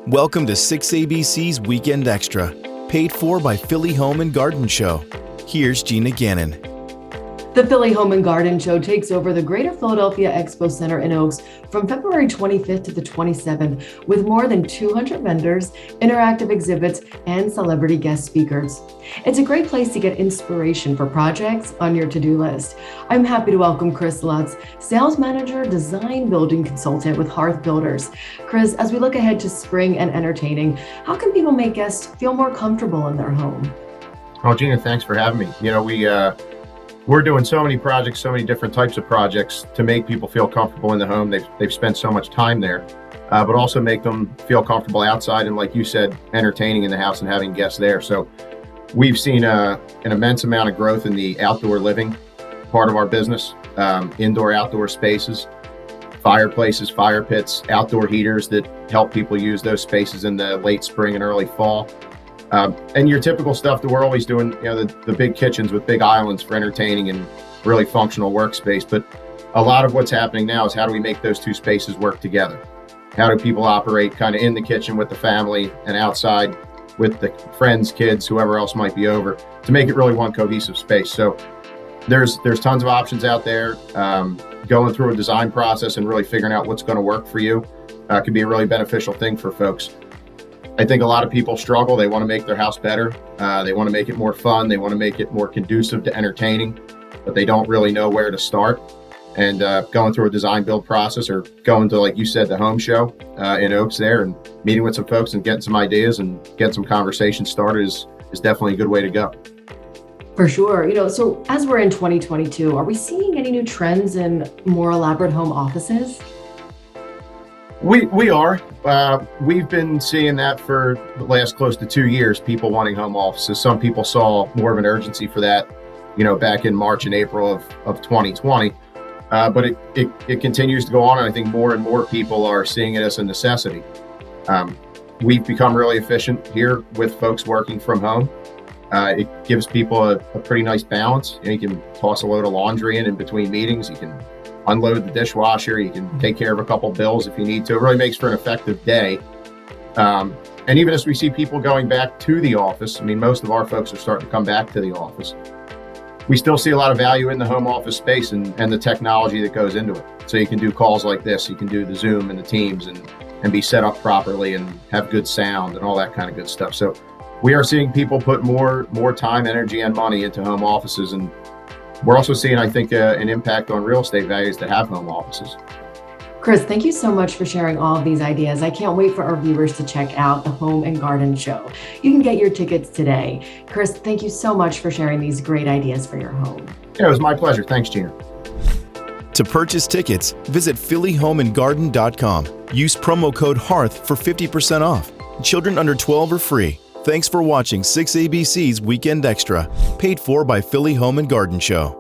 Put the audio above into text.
Welcome to 6ABC's Weekend Extra, paid for by Philly Home and Garden Show. Here's Gina Gannon. The Philly Home and Garden Show takes over the Greater Philadelphia Expo Center in Oaks from February 25th to the 27th with more than 200 vendors, interactive exhibits, and celebrity guest speakers. It's a great place to get inspiration for projects on your to-do list. I'm happy to welcome Chris Lutz, Sales Manager, Design Building Consultant with Hearth Builders. Chris, as we look ahead to spring and entertaining, how can people make guests feel more comfortable in their home? Oh, Gina, thanks for having me. We're doing so many projects, so many different types of projects to make people feel comfortable in the home. They've spent so much time there, but also make them feel comfortable outside and, like you said, entertaining in the house and having guests there. So we've seen an immense amount of growth in the outdoor living part of our business, indoor, outdoor spaces, fireplaces, fire pits, outdoor heaters that help people use those spaces in the late spring and early fall. And your typical stuff that we're always doing, the big kitchens with big islands for entertaining and really functional workspace. But a lot of what's happening now is how do we make those two spaces work together? How do people operate kind of in the kitchen with the family and outside with the friends, kids, whoever else might be over to make it really one cohesive space? So there's tons of options out there. Going through a design process and really figuring out what's going to work for you can be a really beneficial thing for folks. I think a lot of people struggle. They want to make their house better. They want to make it more fun. They want to make it more conducive to entertaining, but they don't really know where to start. And going through a design build process or going to, like you said, the home show in Oaks there and meeting with some folks and getting some ideas and getting some conversations started is definitely a good way to go. For sure. So as we're in 2022, are we seeing any new trends in more elaborate home offices? We are. We've been seeing that for the last close to 2 years, people wanting home offices. Some people saw more of an urgency for that, back in March and April of 2020. But it continues to go on. And I think more and more people are seeing it as a necessity. We've become really efficient here with folks working from home. It gives people a pretty nice balance. You can toss a load of laundry in between meetings. You can unload the dishwasher. You can take care of a couple bills if you need to. It really makes for an effective day. And even as we see people going back to the office, most of our folks are starting to come back to the office. We still see a lot of value in the home office space and the technology that goes into it. So you can do calls like this. You can do the Zoom and the Teams and be set up properly and have good sound and all that kind of good stuff. So we are seeing people put more time, energy, and money into home offices. And we're also seeing, I think, an impact on real estate values to have home offices. Chris, thank you so much for sharing all of these ideas. I can't wait for our viewers to check out the Home and Garden Show. You can get your tickets today. Chris, thank you so much for sharing these great ideas for your home. Yeah, it was my pleasure. Thanks, Gina. To purchase tickets, visit phillyhomeandgarden.com. Use promo code HEARTH for 50% off. Children under 12 are free. Thanks for watching 6ABC's Weekend Extra, paid for by Philly Home and Garden Show.